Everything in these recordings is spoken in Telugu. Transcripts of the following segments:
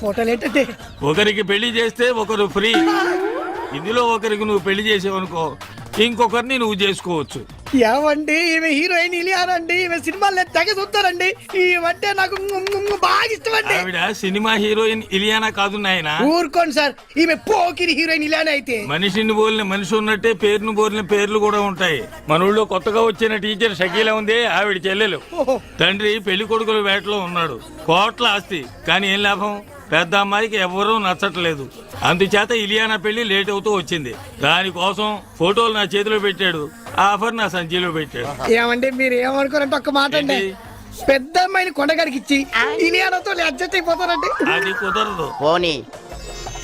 ఫోటోలు ఏంటంటే ఒకరికి పెళ్లి చేస్తే ఒకరు ఫ్రీ. ఇందులో ఒకరికి నువ్వు పెళ్లి చేసావనుకో, ఇంకొకరిని నువ్వు చేసుకోవచ్చు. ఏమండి ఈమె హీరోయిన్ ఇలియానా అండి. ఈమె సినిమాలు తెగ చూస్తారండి. ఈమె నాకు బాగా ఇష్టం అండి. ఆవిడ సినిమా హీరోయిన్ ఇలియానా కాదు నాయన. ఊరుకోండి సార్, ఈమె పోకిరి హీరోయిన్ ఇలియానా అయితే. మనిషిని పోలిన మనిషి ఉన్నట్టే పేరును పోలిన పేర్లు కూడా ఉంటాయి. మన ఊళ్ళో కొత్తగా వచ్చిన టీచర్ షకీలా ఉంది, ఆవిడ చెల్లెలు. తండ్రి పెళ్లి కొడుకుల వేటలో ఉన్నాడు, కోట్ల ఆస్తి. కానీ ఏం లాభం, పెద్ద అమ్మాయికి ఎవరూ నచ్చట్లేదు. అందుచేత ఇలియానా పెళ్లి లేట్ అవుతూ వచ్చింది. దానికోసం ఫోటోలు నా చేతిలో పెట్టాడు, ఆఫర్ నా సంచిలో పెట్టాడు. ఏమండి మీరు ఏమనుకోరంటే ఒక్క మాట అండి, పెద్ద అమ్మాయిని కొండగారికి ఇచ్చి ఇలియానాతో అడ్జస్ట్ అయిపోతారండి. అది కుదరదు. పోనీ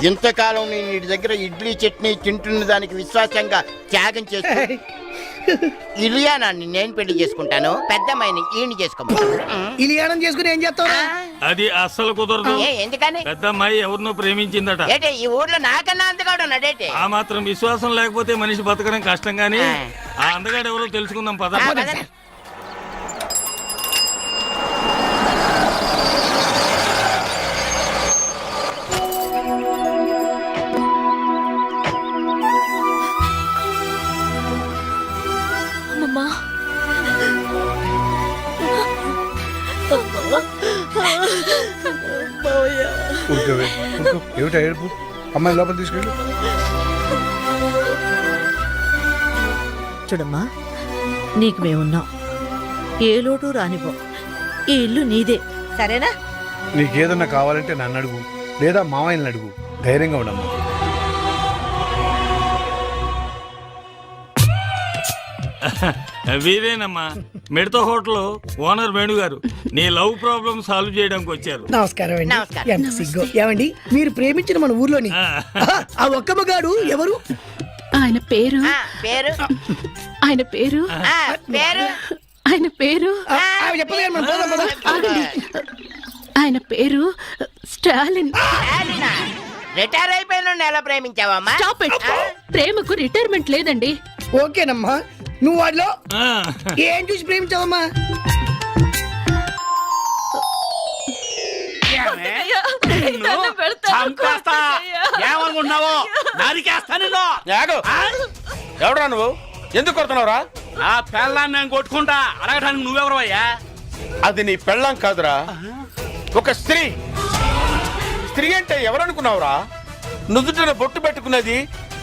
ఇంతకాలం నేను ఇంటి దగ్గర ఇడ్లీ చట్నీ తింటున్న దానికి విశ్వాసంగా త్యాగం చేస్తూ ఇలియానాన్ని నేను పెళ్లి చేసుకుంటాను, పెద్దమ్మాయిని ఈయన చేసుకోమంటాను. ఇలియానం చేసుకుని ఏం చేస్తావు? అది అస్సలు కుదరదు. ఎందుకని? పెద్ద అమ్మాయి ఎవరినో ప్రేమించిందట. ఏంటి ఈ ఊర్లో నాకన్నా అందగాడు ఉన్నాడేంటి? ఆ మాత్రం విశ్వాసం లేకపోతే మనిషి బతకడం కష్టం. గానీ ఆ అందగాడు ఎవరో తెలుసుకుందాం పద. ఏమిటా ఏడుపు? అమ్మాయి లోపల తీసుకెళ్ళు. చూడమ్మా, నీకు మేమున్నాం, ఏ లోటు రానివ్వం. ఈ ఇల్లు నీదే, సరేనా? నీకేదన్నా కావాలంటే నన్ను అడుగు, లేదా మామయ్యని అడుగు. ధైర్యంగా ఉండమ్మా. వీరేనమ్మా, మిడత హోటల్ ఓనర్ వేణు గారు. నీ లవ్ ప్రాబ్లమ్ సాల్వ్ చేయడానికి వచ్చారు. నమస్కారం అండి. ఎంత సిగ్గు. ఏమండి మీరు ప్రేమించిన మన ఊర్లోని ఆ ఒక్క మగాడు ఎవరు? ఆయన పేరు పేరు ఆయన పేరు పేరు ఆయన పేరు ఆగండి. ఆయన పేరు స్టాలిన్. రిటైర్ అయిపోయిన ఎలా ప్రేమించావమ్మా? Stop it. ప్రేమకు రిటైర్మెంట్ లేదండి. ఓకేనమ్మా, నువ్వు వాడిలో ఏం చూసి ప్రేమించావమ్మా? ఏమనుకుంటున్నావు? నరికేస్తా నిన్ను. ఎవడరా నువ్వు? ఎందుకు కొడుతున్నావురా? ఆ పెళ్ళాన్ని నేను కొట్టుకుంటా అడగడానికి నువ్వెవరు అయ్యా? అది నీ పెళ్ళాం కాదురా, ఒక స్త్రీ. స్త్రీ అంటే ఎవరనుకున్నావురా? నుదుటిన బొట్టు పెట్టుకునేది,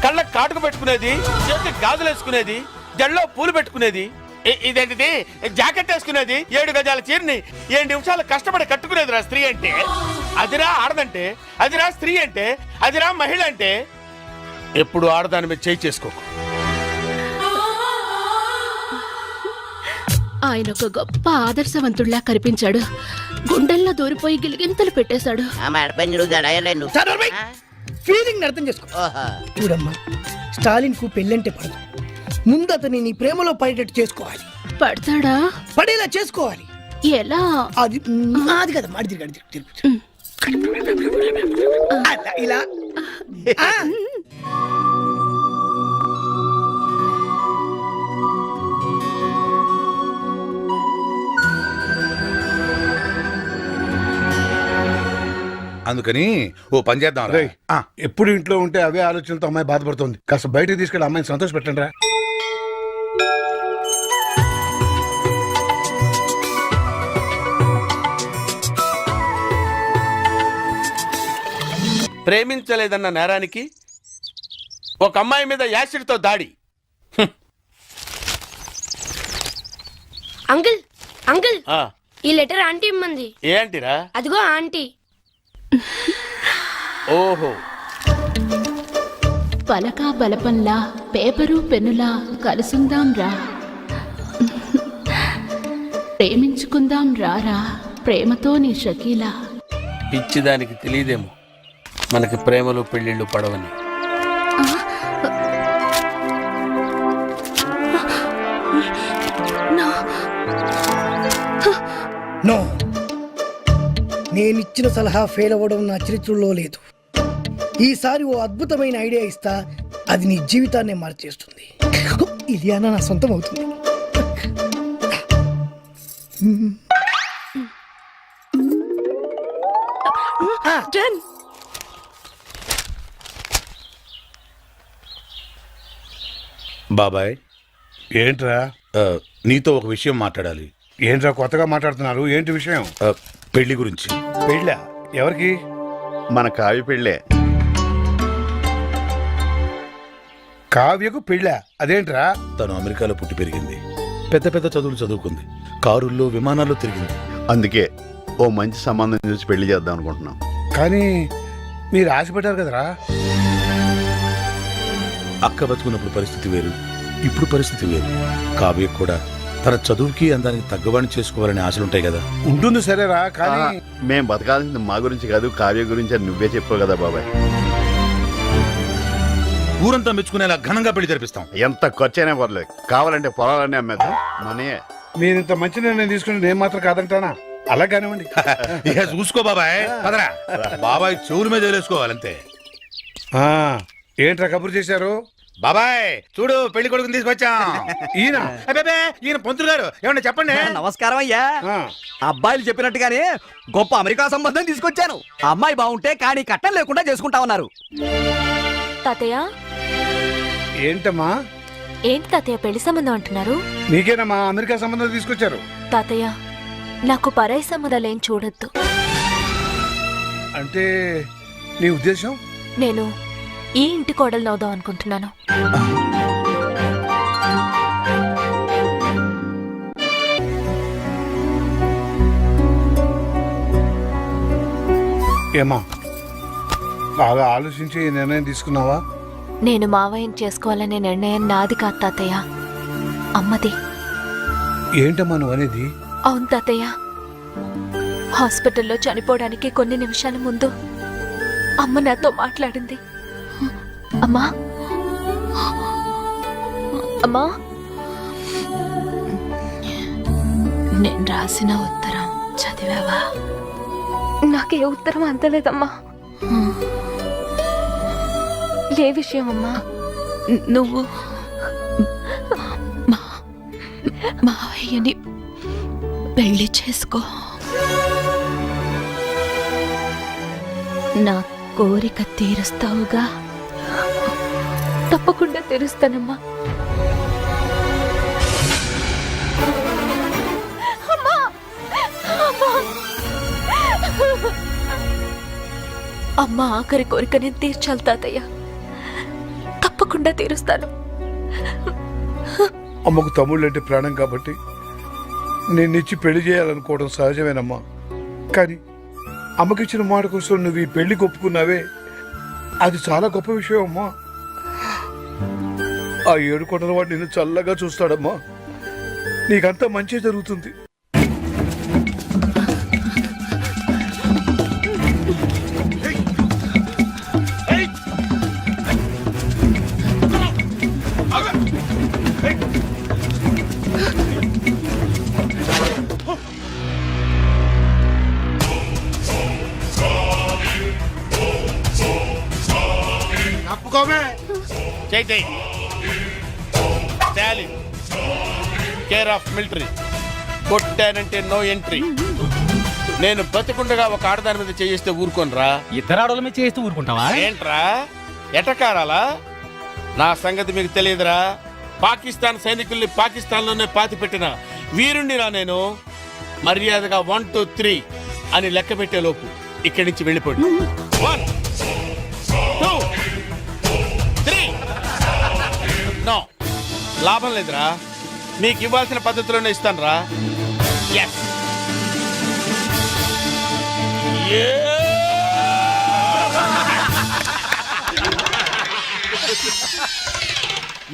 కళ్ళ కాటుకు పెట్టుకునేది, చేతికి గాజులు వేసుకునేది, జల్లో పూలు పెట్టుకునేది, ఇదేంటిది జాకెట్ వేసుకునేది, 7 గజాల చీరని 7 నిమిషాలు కష్టపడి కట్టుకునేదిరా స్త్రీ అంటే. అదిరా ఆడదంటే, అదిరా స్త్రీ అంటే, అదిరా మహిళ అంటే. ఎప్పుడు ఆడదాని మీద చేయి చేసుకోకు. ఆయన ఒక గొప్ప ఆదర్శవంతుడిలా కనిపించాడు. గుండెల్లో దూరిపోయి గిలిగింతలు పెట్టేశాడు. ఫీలింగ్ అర్థం చేసుకో. చూడమ్మా, స్టాలిన్ కు పెళ్ళంటే పడదు. ముందు అతని నీ ప్రేమలో పడేటట్టు చేసుకోవాలి. పడతాడా? పడేలా చేసుకోవాలి. ఎలా? అది అది కదా మాడి తిరిగి ఇలా. అందుకని ఓ పని చేద్దాం. ఎప్పుడు ఇంట్లో ఉంటే అవే ఆలోచనలతో అమ్మాయి బాధపడుతుంది. కాస్త బయటకు తీసుకెళ్ళి అమ్మాయిని సంతోష పెట్టండి రా. ప్రేమించలేదన్న నేరానికి ఒక అమ్మాయి మీద యాసిడ్తో దాడి. అంకుల్ అంకుల్, ఈ లెటర్ ఆంటీ ఇమ్మంది. ఏ ఆంటీరా? అదిగో ఆంటీ. ఓహో. పలకా బలపంలా పేపరు పెన్నులా కలుసుందాం రా, ప్రేమించుకుందాం రారా, ప్రేమతో నీ షకీలా. పిచ్చిదానికి తెలియదేమో మనకి ప్రేమలు పెళ్లిళ్ళు పడవని. నో, నేనిచ్చిన సలహా ఫెయిల్ అవ్వడం నా చరిత్రలో లేదు. ఈసారి ఓ అద్భుతమైన ఐడియా ఇస్తా, అది నీ జీవితాన్నే మార్చేస్తుంది. ఇలియానా నా సొంతం అవుతుంది. డన్. బాబాయ్ ఏంట్రా నీతో ఒక విషయం మాట్లాడాలి. ఏంట్రా కొత్తగా మాట్లాడుతున్నారు? ఏంటి విషయం? పెళ్లి గురించి. పెళ్ళా? ఎవరికి? మన కావ్య పెళ్ళే. కావ్యకు పెళ్ళా? అదేంట్రా? తను అమెరికాలో పుట్టి పెరిగింది, పెద్ద పెద్ద చదువులు చదువుకుంది, కారుల్లో విమానాల్లో తిరిగింది. అందుకే ఓ మంచి సంబంధం చూసి పెళ్లి చేద్దాం అనుకుంటున్నాం. కానీ మీరు ఆశపడ్డారు కదరా. అక్క బతుకున్నప్పుడు పరిస్థితి వేరు, ఇప్పుడు పరిస్థితి వేరు. కావ్య కూడా తన చదువుకి అందానికి తగ్గవాణి చేసుకోవాలనే ఆశలుంటాయి కదా. ఉంటుంది సరేరా, కానీ మేం బతకాల్సింది మా గురించి కాదు, కావ్య గురించి అని నువ్వే చెప్పావు కదా బాబాయ్. ఊరంతా మెచ్చుకునేలా ఘనంగా పెళ్లి జరిపిస్తాం. ఎంత ఖర్చైనా పర్లేదు, కావాలంటే పొలాలన్నీ అమ్మేద్దాం. మనయే. మీరు ఇంత మంచి నిర్ణయం తీసుకుని నేను మాత్రం కాదంటానా? అలా కానివ్వండి. ఇక చూసుకో బాబాయ్, పదరా. బాబాయ్ చెవుల మీద వేసుకోవాలంతే. ఏంట్రా కబురు చేశారు? బాబాయ్ చూడు, పెళ్లి కొడుకుని తీసుకొచ్చాం. ఈయన అబ్బే, ఈయన పంతులు గారు, ఏమన్నా చెప్పండి. నమస్కారం అయ్యా. అబ్బాయిలు చెప్పినట్టుగానే గొప్ప అమెరికా సంబంధం తీసుకొచ్చాను. అమ్మాయి బాగుంటే కానీ కట్టం లేకుండా చేసుకుంటా ఉన్నారు. తాతయ్య ఏంటమ్మా? ఏంటి తాతయ్య పెళ్లి సంబంధం అంటున్నారు? నీకేనమ్మా అమెరికా సంబంధం తీసుకొచ్చారు. తాతయ్య నాకు పరాయి సంబంధాలేం చూడొద్దు. అంటే నీ ఉద్దేశం? నేను ఈ ఇంటి కోడలు అవుదాం అనుకుంటున్నాను. ఏమా బాగా ఆలోచించి ఈ నిర్ణయం తీసుకున్నావా? నేను మావయ్యని చేసుకోవాలనే నిర్ణయం నాది కాదు తాతయ్య, అమ్మది. ఏంటమ్మా నువ్వు అనేది? అవును తాతయ్య, హాస్పిటల్లో చనిపోవడానికి కొన్ని నిమిషాల ముందు అమ్మ నాతో మాట్లాడింది. అమ్మా అమ్మా, నేను రాసిన ఉత్తరం చదివావా? నాకే ఉత్తరం అందలేదమ్మా. ఏ విషయం అమ్మా? నువ్వు మావయ్యని పెళ్లి చేసుకో. నా కోరిక తీరుస్తావుగా? తప్పకుండా తీరుస్తానమ్మా. అమ్మ ఆఖరి కోరిక నేను తీర్చాలి తాతయ్య, తప్పకుండా తీరుస్తాను. అమ్మకు తమ్ముళ్ళు అంటే ప్రాణం కాబట్టి నిన్నిచ్చి పెళ్లి చేయాలనుకోవడం సహజమేనమ్మా. కానీ అమ్మకిచ్చిన మాట కోసం నువ్వు ఈ పెళ్లికి ఒప్పుకున్నావే, అది చాలా గొప్ప విషయం అమ్మా. ఆ 7 కొండల వాడు నిన్ను చల్లగా చూస్తాడమ్మా. నీకంతా మంచి జరుగుతుంది. చైతే కేర్ ఆఫ్ మిలిటరీ, కొట్టానంటే నో ఎంట్రీ. నేను బతికుండగా ఒక ఆడదాని మీద చేయిస్తే ఊరుకోనరా? ఇద్దరు ఆడోళ్ళ మీద చేస్తూ ఊరుకుంటావా? ఏంట్రా ఎటకారాలా? నా సంగతి మీకు తెలియదురా. పాకిస్తాన్ సైనికుల్ని పాకిస్తాన్లోనే పాతి పెట్టిన వీరుణ్ణిరా నేను. మర్యాదగా 1 2 3 అని లెక్క పెట్టే లోపు ఇక్కడి నుంచి వెళ్ళిపోండి. 1 2 3. నో, లాభం లేదురా. మీకు ఇవ్వాల్సిన పద్ధతిలోనే ఇస్తాను రా. ఎస్.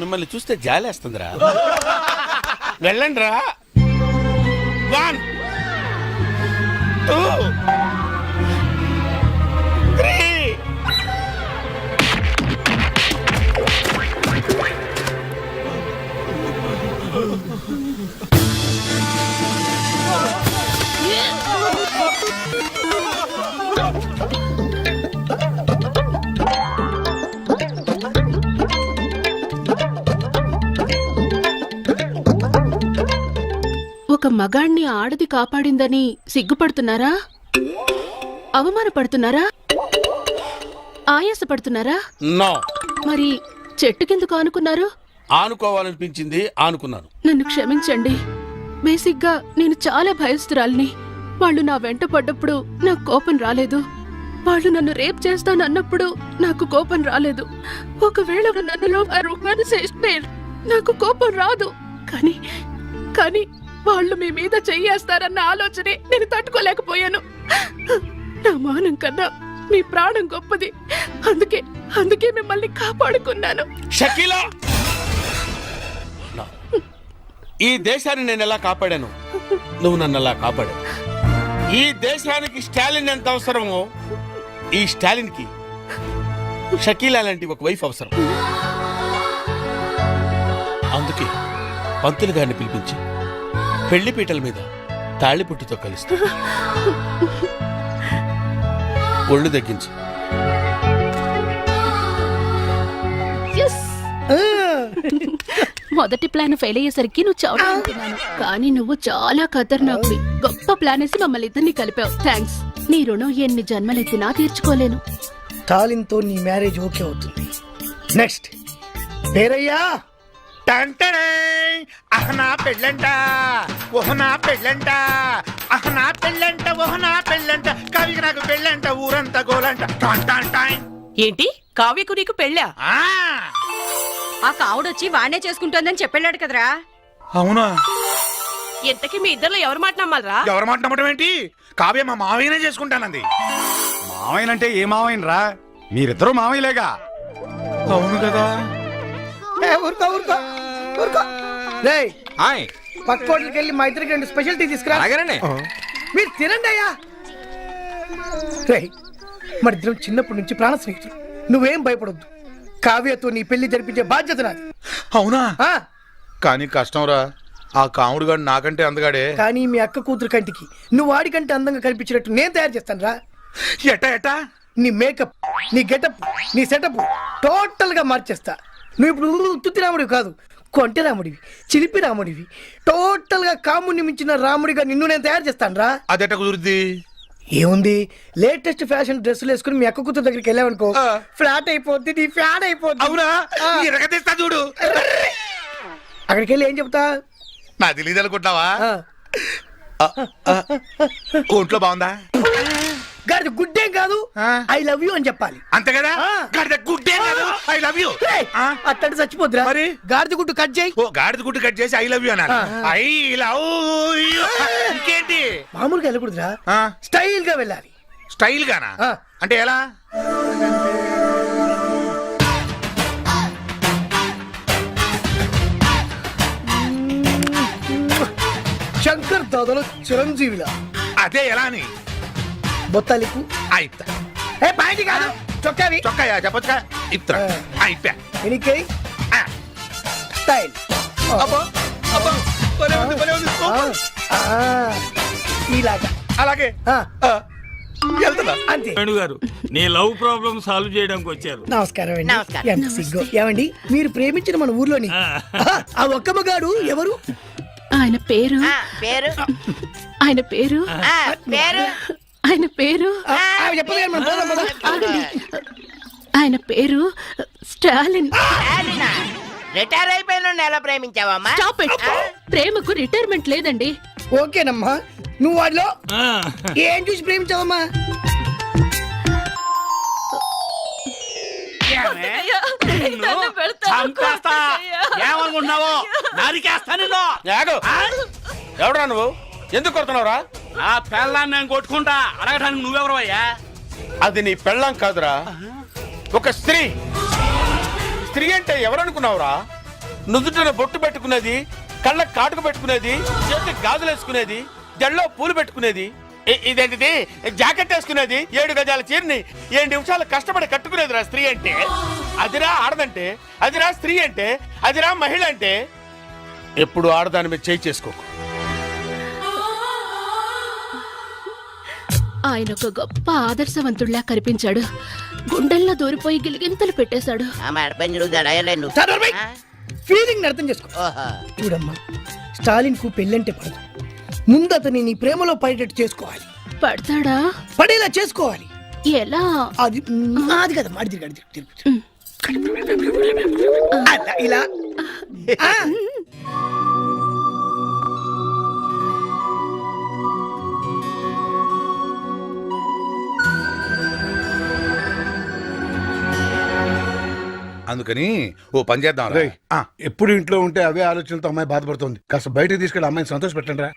మిమ్మల్ని చూస్తే జాలేస్తుందిరా. వెళ్ళండి రా. 1 2 3. ఒక మగాణ్ణి ఆడది కాపాడిందని సిగ్గుపడుతున్నారా? అవమానపడుతున్నారా? ఆయాసపడుతున్నారా? నో. మరి చెట్టుకెందుకు ఆనుకున్నారు? ఆనుకోవాలనిపించింది, ఆనుకున్నాను. నన్ను క్షమించండి. బేసిక్గా నేను చాలా భయస్తురాల్ని. వాళ్ళు నా వెంట పడ్డప్పుడు నాకు కోపం రాలేదు. వాళ్ళు నన్ను రేప్ చేస్తానన్నప్పుడు నాకు కోపం రాలేదు. ఒకవేళ నన్నులో నాకు కోపం రాదు. కానీ వాళ్ళు మీ మీద చెయ్యేస్తారన్న ఆలోచనే నేను తట్టుకోలేకపోయాను. నా మానం కన్నా మీ ప్రాణం గొప్పది. అందుకే మిమ్మల్ని కాపాడుకున్నాను. షకీలా, ఈ దేశాన్ని నేను ఎలా కాపాడాను, నువ్వు నన్ను అలా కాపాడావు. ఈ దేశానికి స్టాలిన్ ఎంత అవసరమో, ఈ స్టాలిన్ కి షకీలా లాంటి ఒక వైఫ్ అవసరం. అందుకే పంతులు గారిని పిలిపించి పెళ్లి పీటల మీద తాళిపుట్టుతో కలుస్తా. ఒళ్ళు తగ్గించు. మొదటి ప్లాన్ ఫెయిల్ అయ్యేసరికి నువ్వు చావుతున్నాను, కానీ నువ్వు చాలా ఖతర్నాక్వి. గొప్ప ప్లాన్ వేసి మమ్మల్ని ఇద్దరిని కలిపావు. థ్యాంక్స్. నీ రుణం ఎన్ని జన్మలెత్తినా తీర్చుకోలేను. తాలింతో నీ మ్యారేజ్ ఓకే అవుతుంది. నెక్స్ట్ పేరయ్యా. అహనా పెళ్ళంట, ఓహనా పెళ్ళంట, అహనా పెళ్ళంట, ఓహనా పెళ్ళంట, కవికి నాకు పెళ్ళంట, ఊరంతా గోలంట. ఏంటి కావ్యకు నీకు పెళ్ళా? ఆ కావుడొచ్చి వాణ్ణే చేసుకుంటోందని చెప్పాడు కదరా. అవునా? ఇంతకీ మీ ఇద్దరు ఎవరు మాట నమ్మాలరా? ఎవరు మాట నమ్మటం ఏంటి? కావ్య మా మావయ్యనే చేసుకుంటానంది. మావయ్యనంటే ఏ మావయ్యనరా? మీరిద్దరూ మావయ్యలేగా. అవును కదా. ఊరుకో ఊరుకో ఊరుకో. రేయ్, పక్క హోటల్కి వెళ్ళి మా ఇద్దరికి 2 స్పెషల్ టీ తీసుకురా. మీరు తినండి అయ్యా. రేయ్, మన ఇద్దరం చిన్నప్పటి నుంచి ప్రాణ స్నేహితులు. నువ్వేం భయపడొద్దు. కావ్యతో నీ పెళ్లి జరిపించే బాధ్యత నాది. అవునా? కానీ కష్టం రా. ఆ కాముడు గాడు నాకంటే అందగాడే. కానీ మీ అక్క కూతురు కంటికి నువ్వు వాడికంటే అందంగా కనిపించినట్టు నేను తయారు చేస్తాను రా. ఎట్టా? నీ మేకప్, నీ గెటప్, నీ సెటప్ టోటల్ గా మార్చేస్తా. నువ్వు ఇప్పుడు తుత్తి రాముడివి కాదు, కొంటె రాముడివి, చిలిపి రాముడివి. టోటల్ గా కాముడిని మించిన రాముడిగా నిన్ను నేను తయారు చేస్తాను రా. అదెట్ట కుదురుద్ది? ఏముంది, లేటెస్ట్ ఫ్యాషన్ డ్రెస్సులు వేసుకుని మీ అక్క కూతురు దగ్గరికి వెళ్ళావనుకో, ఫ్లాట్ అయిపోద్ది, నీ ఫ్యాన్ అయిపోద్ది. అవునా? ఎరగదీస్తా చూడు. అక్కడికి వెళ్ళి ఏం చెప్తా? నా తెలీదు అనుకుంటావా? ఒంట్లో బాగుందా? గాడిద గుడ్డేం కాదు, ఐ లవ్ యూ అని చెప్పాలి. అంతే కదా? గాడిద గుడ్డే కాదు, ఐ లవ్ యూ. అట్టంటే చచ్చిపోద్దురా. మరి గాడిద గుడ్డు కట్ చేయి. ఓ, గాడిద గుడ్డు కట్ చేసి ఐ లవ్ యూ అన్నారు. I love you. ఇంకేంటి? మామూలుగా వెళ్ళకూడదురా, స్టైల్ గా వెళ్ళాలి. స్టైల్ గానా? అంటే ఎలా? శంకర్ దాదాలో చిరంజీవిలా. అదే ఎలా అని? బొత్తాలికు అయితా. ఏ పాయింట్ కాదు, చొక్కావి. చొక్కాయా చెప్పొచ్చుగా. ఇత్తా అయిపోయా. ఎనికై స్టైల్. ఇలాగా. అలాగే వెళ్తున్నా. అంతే. వేణుగారు, నీ లవ్ ప్రాబ్లం సాల్వ్ చేయడానికి వచ్చారు. నమస్కారం అండి. ఎంత సిగ్గు. ఏమండి, మీరు ప్రేమించిన మన ఊర్లోని ఆ ఒక్క మగాడు ఎవరు? ఆయన పేరు ఆయన పేరు ఆయన పేరు చెప్పదు కానీ మనం పోదాం, పోదాం. ఆగండి. ఆయన పేరు స్టాలిన్. రిటైర్ అయిపోయిన ఎలా ప్రేమించావమ్మా? Stop it. ప్రేమకు రిటైర్మెంట్ లేదండి. ఓకేనమ్మా, నువ్వు వాడిలో ఏం చూసి ప్రేమించావమ్మా? ఏమనుకుంటున్నావు? నరికేస్తా నిన్ను. ఎవడరా నువ్వు? ఎందుకు కొడుతున్నావురా? ఆ పెళ్ళాన్ని నేను కొట్టుకుంటా. అడగటానికి నువ్వెవరు అయ్యా? అది నీ పెళ్ళం కాదురా, ఒక స్త్రీ. స్త్రీ అంటే ఎవరనుకున్నావురా? నుదుటిన బొట్టు పెట్టుకునేది, కళ్ళ కాటుకు పెట్టుకునేది, చేతికి గాజులు వేసుకునేది, జల్లో పూలు పెట్టుకునేది, ఇదేంటిది జాకెట్ వేసుకునేది, 7 గజాల చీరని 7 నిమిషాలు కష్టపడి కట్టుకునేదిరా స్త్రీ అంటే. అదిరా ఆడదంటే, అదిరా స్త్రీ అంటే, అదిరా మహిళ అంటే. ఎప్పుడు ఆడదాని మీద చేయి చేసుకోకు. ఆయన ఒక గొప్ప ఆదర్శవంతుడిలా కనిపించాడు. గుండెల్లో దూరిపోయి గిలిగింతలు పెట్టేశాడు. ఫీలింగ్ అర్థం చేసుకో. చూడమ్మా, స్టాలిన్ కు పెళ్ళంటే పడదు. ముందు అతని నీ ప్రేమలో పడేటట్టు చేసుకోవాలి. పడతాడా? పడేలా చేసుకోవాలి. ఎలా? అది అది కదా మాడి తిరిగి అలా ఇలా ఆ. అందుకని ఓ పని చేద్దాం రా. ఎప్పుడు ఇంట్లో ఉంటే అవే ఆలోచనలతో అమ్మాయి బాధపడుతుంది. కాస్త బయటకు తీసుకెళ్ళి అమ్మాయిని సంతోష పెట్టండి రా.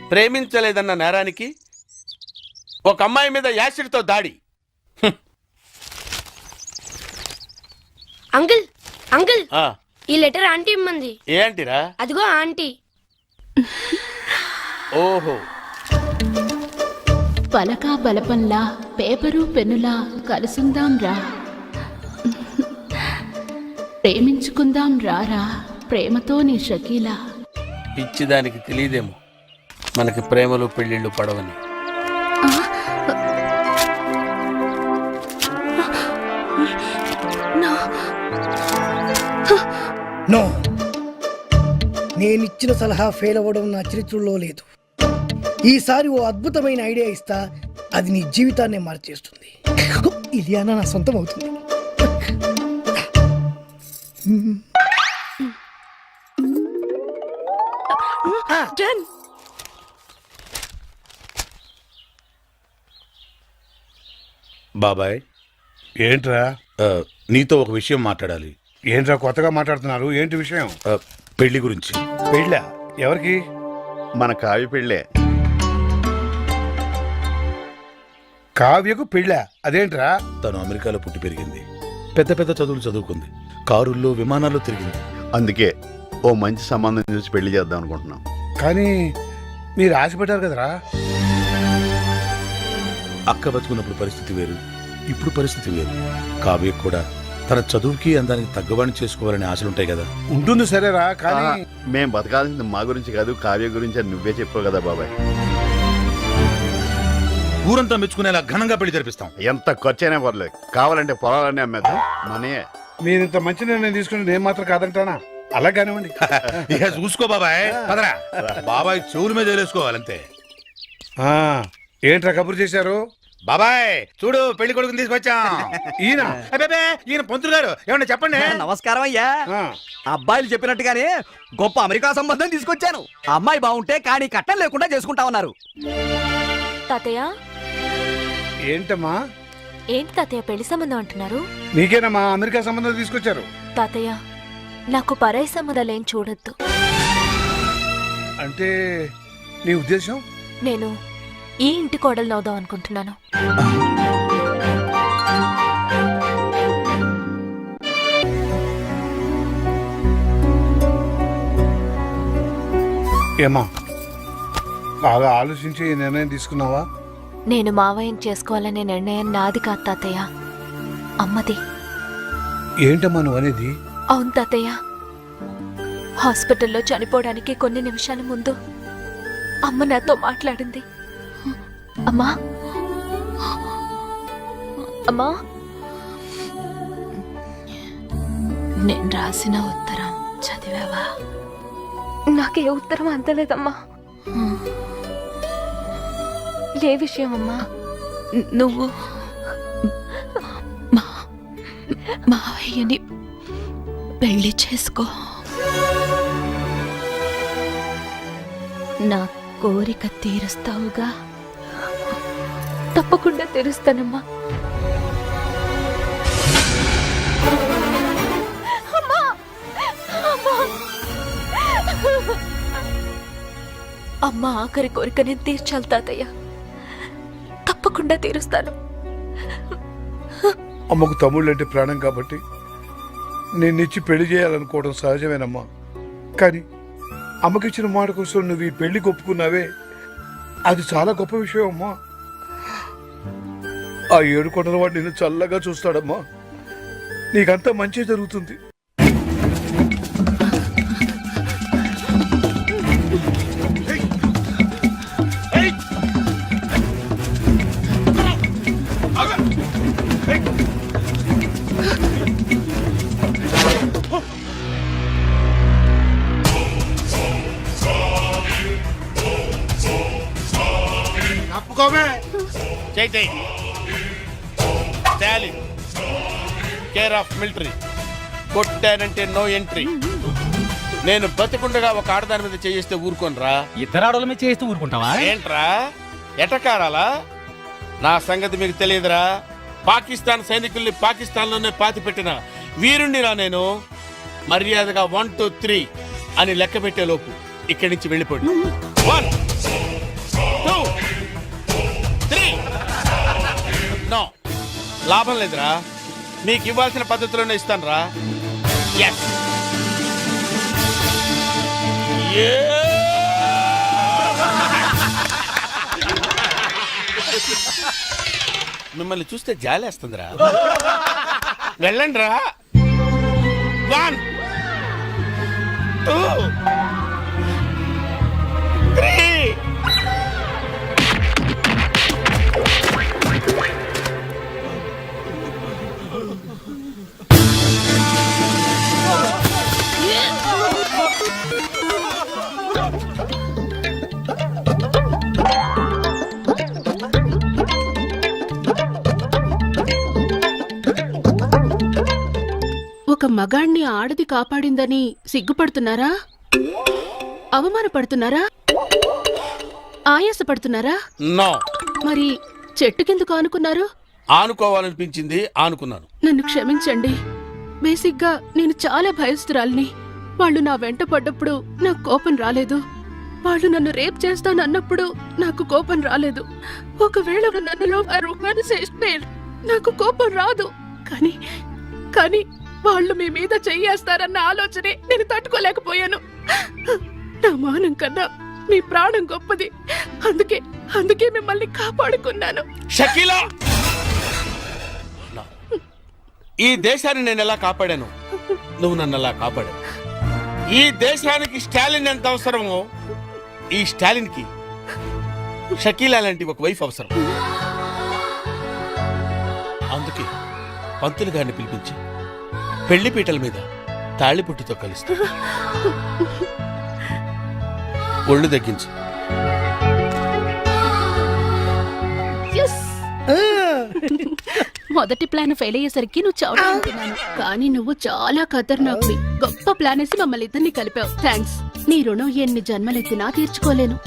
ప్రేమించలేదన్న నేరానికి ఒక అమ్మాయి మీద యాసిడ్తో దాడి. అంకుల్ అంకుల్ ఆ, ఈ లెటర్ ఆంటీ ఇమ్మంది. ఏ ఆంటీరా? అదిగో ఆంటీ. ఓహో, పలకా బలపంలా పేపరు పెన్నులా కలుసుందాం రా, ప్రేమించుకుందాం రారా, ప్రేమతో నీ షకీలా. పిచ్చిదానికి తెలియదేమో మనకి ప్రేమలు పెళ్ళిళ్ళు పడవని. నో, నేనిచ్చిన సలహా ఫెయిల్ అవ్వడం నా చరిత్రలో లేదు. ఈసారి ఓ అద్భుతమైన ఐడియా ఇస్తా, అది నీ జీవితాన్ని మార్చేస్తుంది. ఇలియానా నా సొంతం అవుతుంది. బాబాయ్ ఏంట్రా? నీతో ఒక విషయం మాట్లాడాలి. ఏంట్రా కొత్తగా మాట్లాడుతున్నారు? ఏంటి విషయం? పెళ్లి గురించి. పెళ్ళా? ఎవరికి? మన కావ్య పెళ్ళే. కావ్యకు పెళ్ళా? అదేంట్రా? తను అమెరికాలో పుట్టి పెరిగింది, పెద్ద పెద్ద చదువులు చదువుకుంది, కారుల్లో విమానాల్లో తిరిగింది. అందుకే ఓ మంచి సంబంధం చూసి పెళ్లి చేద్దాం అనుకుంటున్నాం. కానీ మీరు ఆశపడ్డారు కదరా. అక్క బతుకున్నప్పుడు పరిస్థితి వేరు, ఇప్పుడు పరిస్థితి వేరు. కావ్య కూడా తన చదువుకి అందానికి తగ్గవాణి చేసుకోవాలనే ఆశలుంటాయి కదా. ఉంటుంది సరేరా, కానీ మేం బతకాల్సింది మా గురించి కాదు, కావ్య గురించి అని నువ్వే చెప్పావు కదా బాబాయ్. ఊరంతా మెచ్చుకునేలా ఘనంగా పెళ్లి జరిపిస్తాం. ఎంత ఖర్చైనా పర్లేదు, కావాలంటే పొలాలన్నీ అమ్మేద్దాం. మనే మీరు ఇంత మంచి నిర్ణయం తీసుకుని నేను మాత్రం కాదంటానా? అలా కానివ్వండి. ఇక చూసుకో బాబాయ్, పదరా. బాబాయ్ చెవుల మీద వేసుకోవాలంతే. ఏంట్రా కబురు చేశారు? బాబాయ్ చూడు, పెళ్లి కొడుకుని తీసుకొచ్చాం. ఈయన ఈయన పంతులు గారు, ఏమన్నా చెప్పండి. నమస్కారం అయ్యా. అబ్బాయిలు చెప్పినట్టుగానే గొప్ప అమెరికా సంబంధం తీసుకొచ్చాను. అమ్మాయి బాగుంటే కానీ కట్నం లేకుండా చేసుకుంటా ఉన్నారు. తాతయ్య, ఏంటమ్మా? ఏంటి తాతయ్య పెళ్లి సంబంధం అంటున్నారు? నీకేనమ్మా అమెరికా సంబంధం తీసుకొచ్చారు. తాతయ్య, నాకు పరాయి సంబంధాలేం చూడొద్దు. అంటే నీ ఉద్దేశం? నేను ఈ ఇంటి కోడలు అవుదాం అనుకుంటున్నాను. ఏమా బాగా ఆలోచించి ఈ నిర్ణయం తీసుకున్నావా? నేను మావయ్యని చేసుకోవాలనే నిర్ణయం నాది కాదు తాతయ్య, అమ్మది. ఏంటమ్మా నువ్వు అనేది? అవును తాతయ్య, హాస్పిటల్లో చనిపోవడానికి కొన్ని నిమిషాల ముందు అమ్మ నాతో మాట్లాడింది. అమ్మా అమ్మా, నేను రాసిన ఉత్తరం చదివావా? నాకే ఉత్తరం అందలేదమ్మా. ఏ విషయం అమ్మా? నువ్వు మావయ్యని పెళ్లి చేసుకో. నా కోరిక తీరుస్తావుగా? తప్పకుండా తీరుస్తానమ్మా. అమ్మ ఆఖరి కోరిక నేను తీర్చాలి తాతయ్య, తప్పకుండా తీరుస్తాను. అమ్మకు తమ్ముళ్ళు అంటే ప్రాణం కాబట్టి నిన్నిచ్చి పెళ్లి చేయాలనుకోవడం సహజమేనమ్మా. కానీ అమ్మకిచ్చిన మాట కోసం నువ్వు ఈ పెళ్లి ఒప్పుకున్నావే, అది చాలా గొప్ప విషయం అమ్మా. ఆ 7 కొండల వాడు నిన్ను చల్లగా చూస్తాడమ్మా. నీకంతా మంచి జరుగుతుంది. చేయి స్టాలిన్ కేర్ ఆఫ్ మిలిటరీ. కొట్టానంటే నో ఎంట్రీ. నేను బతికుండగా ఒక ఆడదాని మీద చేయిస్తే ఊరుకోనరా? ఇద్దరు ఆడోళ్ళ మీద చేస్తూ ఊరుకుంటావా? ఏంట్రా ఎటకారాలా? నా సంగతి మీకు తెలియదురా. పాకిస్తాన్ సైనికుల్ని పాకిస్తాన్లోనే పాతి పెట్టిన వీరుణ్ణిరా నేను. మర్యాదగా 1 2 3 అని లెక్క పెట్టే లోపు ఇక్కడి నుంచి వెళ్ళిపోండి. 1 2 3. నో, లాభం లేదురా. మీకు ఇవ్వాల్సిన పద్ధతిలోనే ఇస్తాను రా. ఎస్. మిమ్మల్ని చూస్తే జాలేస్తుందిరా. వెళ్ళండి రా. 1 2 3. ఒక మగాణ్ణి ఆడది కాపాడిందని సిగ్గుపడుతున్నారా? అవమానపడుతున్నారా? ఆయాసపడుతున్నారా? నో. మరి చెట్టుకెందుకు ఆనుకున్నారు? ఆనుకోవాలనిపించింది, ఆనుకున్నాను. నన్ను క్షమించండి. బేసిక్గా నేను చాలా భయస్తురాల్ని. వాళ్ళు నా వెంట పడ్డప్పుడు నాకు కోపం రాలేదు. వాళ్ళు నన్ను రేప్ చేస్తానన్నప్పుడు నాకు కోపం రాలేదు. ఒకవేళ నన్నులో చేస్తే నాకు కోపం రాదు. కానీ వాళ్ళు మీ మీద చెయ్యేస్తారన్న ఆలోచనే నేను తట్టుకోలేకపోయాను. నా మానం కన్నా మీ ప్రాణం గొప్పది. అందుకే మిమ్మల్ని కాపాడుకున్నాను. షకీలా, ఈ దేశాన్ని నేను ఎలా కాపాడాను, నువ్వు నన్ను ఎలా కాపాడావు. ఈ దేశానికి స్టాలిన్ ఎంత అవసరమో, ఈ స్టాలిన్ కి షకీలా లాంటి ఒక వైఫ్ అవసరం. అందుకే పంతులు గారిని పిలిపించి పెళ్లి పీటల మీద తాళిపుట్టుతో కలుస్తా. ఒళ్ళు తగ్గించు. మొదటి ప్లాన్ ఫెయిల్ అయ్యేసరికి నువ్వు చావుతున్నాను, కానీ నువ్వు చాలా ఖతర్నాక్వి. గొప్ప ప్లాన్ వేసి మమ్మల్ని ఇద్దరిని కలిపావు. థ్యాంక్స్. నీ రుణం ఎన్ని జన్మలెత్తినా తీర్చుకోలేను.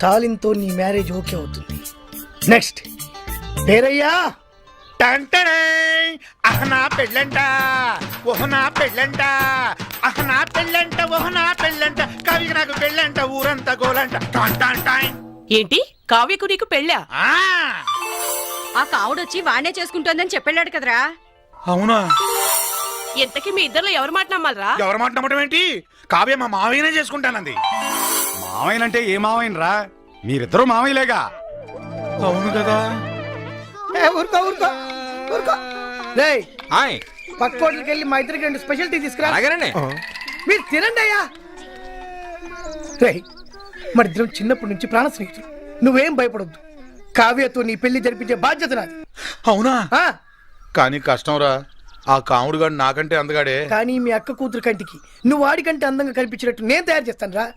తాలింతో నీ మ్యారేజ్ ఓకే అవుతుంది. నెక్స్ట్ పేరయ్యా. అహనా పెళ్ళంట, ఓహనా పెళ్ళంట, అహనా పెళ్ళంట, ఓహనా పెళ్ళంట, కవికి నాకు పెళ్ళంట, ఊరంతా గోలంట. ఏంటి కావ్యకు నీకు పెళ్ళా? ఆ కావుడొచ్చి వాణ్ణే చేసుకుంటోందని చెప్పాడు కదరా. అవునా? ఎంతకీ మీ ఇద్దరు ఎవరు మాట నమ్మాలరా? ఎవరు మాట నమ్మటం ఏంటి? కావ్య మా మావయ్యనే చేసుకుంటానంది. మావయ్యనంటే ఏ మావయ్యనరా? మీరిద్దరూ మావయ్యలేగా. అవును కదా. ఊరుకో ఊరుకో ఊరుకో. రేయ్, పక్క హోటల్కి వెళ్ళి మా ఇద్దరికి 2 స్పెషల్ టీ తీసుకురా. మీరు తినండి అయ్యా. రేయ్, మన ఇద్దరం చిన్నప్పటి నుంచి ప్రాణ స్నేహితులు. నువ్వేం భయపడొద్దు. కావ్యతో నీ పెళ్లి జరిపించే బాధ్యత నాది. అవునా? కానీ కష్టంరా. ఆ కాముడు గాడు నాకంటే అందగాడే. కానీ మీ అక్క కూతురు కంటికి నువ్వు వాడికంటే అందంగా కనిపించినట్టు నేను తయారు చేస్తాను రా.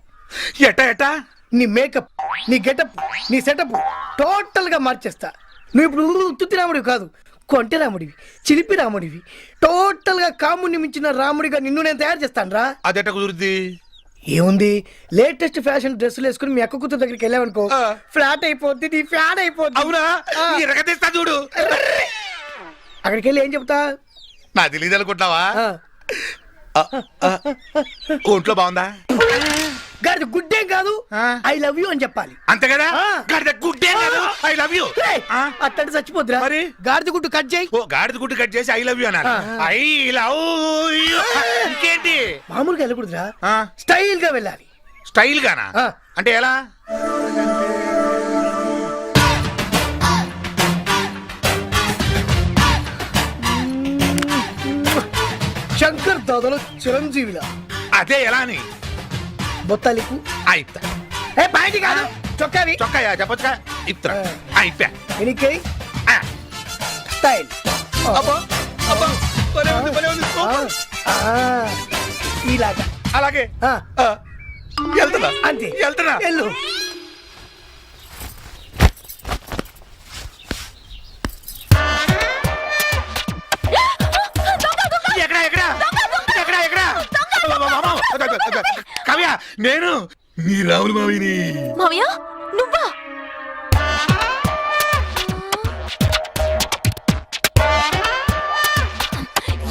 ఎట్టా నీ మేకప్, నీ గెటప్, నీ సెటప్ టోటల్ గా మార్చేస్తా. నువ్వు ఇప్పుడు తుత్తి రాముడివి కాదు, కొంటె రాముడివి, చిలిపి రాముడివి. టోటల్ గా కాముడిని మించిన రాముడిగా నిన్ను నేను తయారు చేస్తాను రా. అదెట్ట కుదురుద్ది? ఏముంది, లేటెస్ట్ ఫ్యాషన్ డ్రెస్సులు వేసుకుని మీ అక్క కూతురు దగ్గరికి వెళ్ళావనుకో, ఫ్లాట్ అయిపోద్ది, నీ ఫ్యాన్ అయిపోద్ది. అవునా? చూడు. అక్కడికి వెళ్ళి ఏం చెప్తా? నా తెలియదు అనుకుంటున్నావా? ఒంట్లో బాగుందా? గాడిద గుడ్డేం కాదు, ఐ లవ్ యూ అని చెప్పాలి. అంతే కదా? గాడిద గుడ్డే కాదు, ఐ లవ్ యూ. అట్టంటే చచ్చిపోద్దిరా. మరి గాడిద గుడ్డు కట్ చేయి. గాడిద గుడ్డు కట్ చేసి ఐ లవ్ యూ అన్నారు. I love you. ఇంకేంటి? మామూలుగా వెళ్ళకూడదురా, స్టైల్ గా వెళ్ళాలి. స్టైల్ గానా? అంటే ఎలా? శంకర్ దాదాలో చిరంజీవిలా. అదే ఎలా అని? బొత్తాలికు అయితా. ఏ బయటి కాదు, చొక్కావి. చొక్కాయా చెప్పొచ్చుగా. ఇత్తా అయిపోయా. ఎనికై స్టైల్. ఇలాగా. అలాగే వెళ్తున్నా. అంతే, వెళ్తున్నా. వెళ్ళు. కవ్య నేను నీ రాములు మావిని. మావయ్య నువ్వా?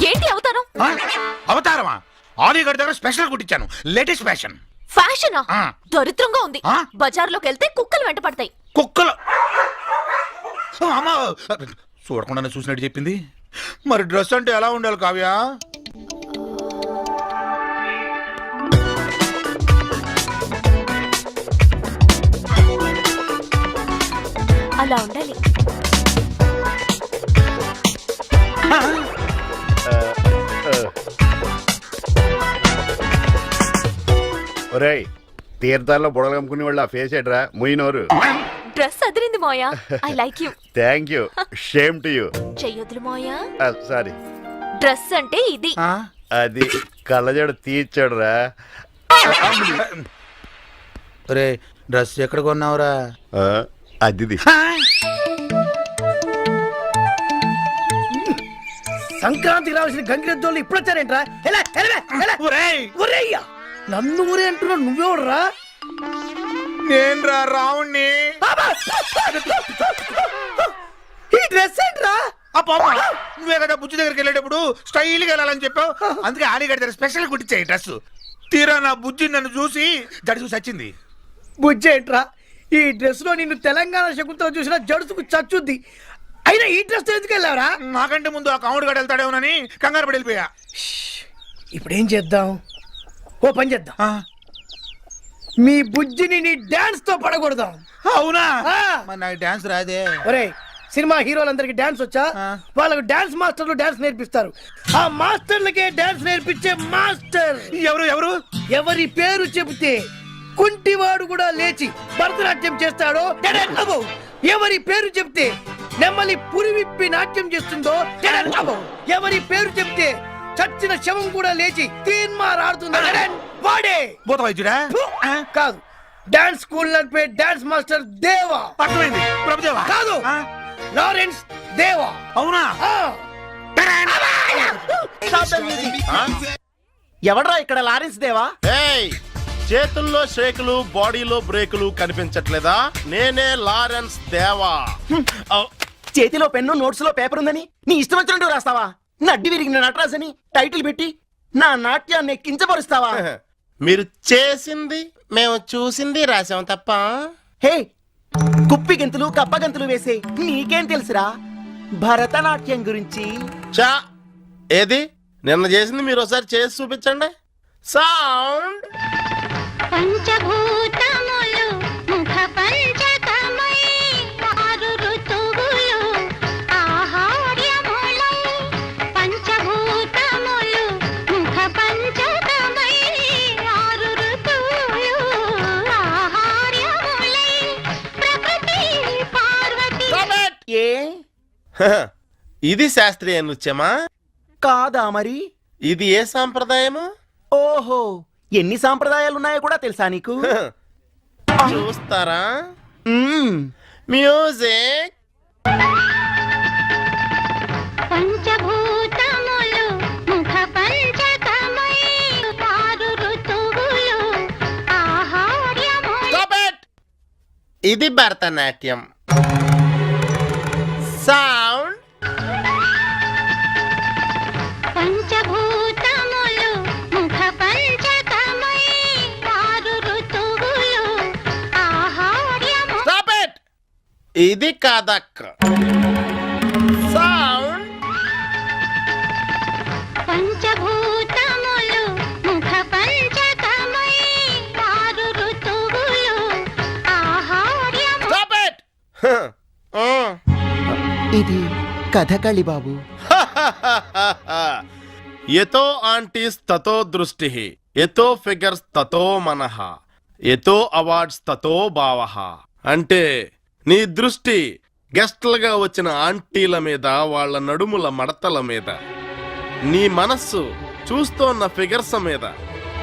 ఏంటి అవతారం? ఆ? అవతారమా? ఆలీగఢ్ దగ్గర స్పెషల్ కుట్టించాను, లేటెస్ట్ ఫ్యాషన్. ఫ్యాషనా? ఆ. దరిద్రంగా ఉంది. ఆ? బజార్లోకి వెళ్తే కుక్కలు వెంట పడతాయి. కుక్కలు అమ్మ చూడకుండానే చూసినట్టు చెప్పింది. మరి డ్రెస్ అంటే ఎలా ఉండాలి కావ్య? అలా ఉండాలి. ఒరేయ్, తీర్థాల్లో బుడగలు అమ్ముకునే వాళ్ళు ఆ ఫేస్ ఏట్రా ముయినోరు. డ్రెస్ అదిరింది మోయా. I like you. Thank you. Shame to you. చెయ్యొద్దులు మోయా. సారీ. డ్రెస్ అంటే ఇది. అది కళ్ళజోడు తీర్చాడురా. రే డ్రెస్ ఎక్కడ కొన్నావురా? అదిది. సంక్రాంతికి రావాల్సిన గంగిరెద్దోళ్ళు ఇప్పుడు వచ్చారేంట్రా? నన్ను ఊరే అంటున్నావు, నువ్వెవడరా? నేను రా రావుణ్ణి. ఈ డ్రెస్ ఏంట్రా? నువ్వే కదా బుజ్జి దగ్గరికి వెళ్ళేటప్పుడు స్టైల్ గా వెళ్ళాలని చెప్పావు, అందుకే ఆలీగఢ్ దగ్గర స్పెషల్ కుట్టించాయి డ్రెస్. తీరా నా బుజ్జి నన్ను చూసి జడి చూసి వచ్చింది. బుజ్జి ఏంట్రా? ఈ డ్రెస్ లో నిన్ను తెలంగాణ శకుంతల చూసినా జడుసుకు చచ్చుద్ది. అయినా ఈ డ్రెస్ ఎందుకు వెళ్ళావరా? నాకంటే ముందు ఆ కాముడు గడ వెళ్తాడేమోనని కంగారు పడి వెళ్ళిపోయా. ఇప్పుడు ఏం చేద్దాం? ఓ పని చేద్దాం, మీ బుజ్జిని నీ డాన్స్ తో పడగొడదాం. అవునా? మరి నాకు డాన్స్ రాదే. ఒరే, సినిమా హీరోలందరికి డాన్స్ వచ్చా? వాళ్ళకు డాన్స్ మాస్టర్లు డాన్స్ నేర్పిస్తారు. ఆ మాస్టర్లకే డాన్స్ నేర్పించే మాస్టర్ ఎవరు? ఎవరు? ఎవరి పేరు చెబితే కుంటివాడు కూడా లేచి భరతనాట్యం చేస్తాడో, ఎవరి పేరు చెప్తే నెమ్మలి పురివిప్పి నాట్యం చేస్తుందో, ఎవరి పేరు చెప్తే చచ్చిన శవం కూడా లేచి తీన్మారాడుతుందో వాడే భూత వైద్యుడా? కాదు. డాన్స్ స్కూల్ నడిపే డాన్స్ మాస్టర్ దేవా. అర్థమైంది. ప్రభుదేవా కాదు, లారెన్స్ దేవా. అవునా? ఎవడ్రా ఇక్కడ లారెన్స్ దేవా? చేతుల్లో షేకులు బాడీలో బ్రేకులు కనిపించట్లేదా? నేనే లారెన్స్ దేవా. చేతిలో పెన్ను, నోట్స్ లో పేపర్ ఉందని నీ ఇష్టం వచ్చినట్టు రాస్తావా? నడ్డి విరిగిన నటరాజ్ అని టైటిల్ పెట్టి నా నాట్యాన్ని కించపరుస్తావా? మీరు చేసింది మేము చూసింది రాసాం తప్ప. హే, కుప్పి గెంతులు కప్ప గెంతులు వేసే నీకేం తెలుసురా భరతనాట్యం గురించి? చా ఏది నిన్న చేసింది మీరు ఒకసారి చేసి చూపించండి. సౌండ్. పంచభూతములు ముఖ పంచకమై ఆరు ఋతువులు ఆహార్యములై. పంచభూతములు ముఖ పంచకమై ఆరు ఋతువులు ఆహార్యములై. ప్రకృతి పార్వతి. ఏ ఇది శాస్త్రీయ నృత్యమా? కాదా మరి? ఇది ఏ సాంప్రదాయము? ఓహో, ఎన్ని సాంప్రదాయాలు ఉన్నాయో కూడా తెలుసా నీకు? చూస్తారా? మ్యూజిక్. పంచభూతములు ముఖ పంచకమై ఆరు ఋతువులు ఆహార్యములై. ఇది భరతనాట్యం. సౌండ్. పంచభూతములు ముఖ పంచకమై ఆరు ఋతువులు ఆహార్యములై. ఇది కథక్. సౌండ్. పంచభూతములు ముఖ పంచకమై ఆరు ఋతువులు ఆహార్యములై. ఇది కథకళి బాబు. ఎతో ఆంటీస్ తతో దృష్టి, ఎతో ఫిగర్స్ తతో మనః, ఎతో అవార్డ్స్ తతో భావః. అంటే నీ దృష్టి గెస్ట్లుగా వచ్చిన ఆంటీల మీద, వాళ్ళ నడుముల మడతల మీద, నీ మనస్సు చూస్తోన్న ఫిగర్స్ మీద.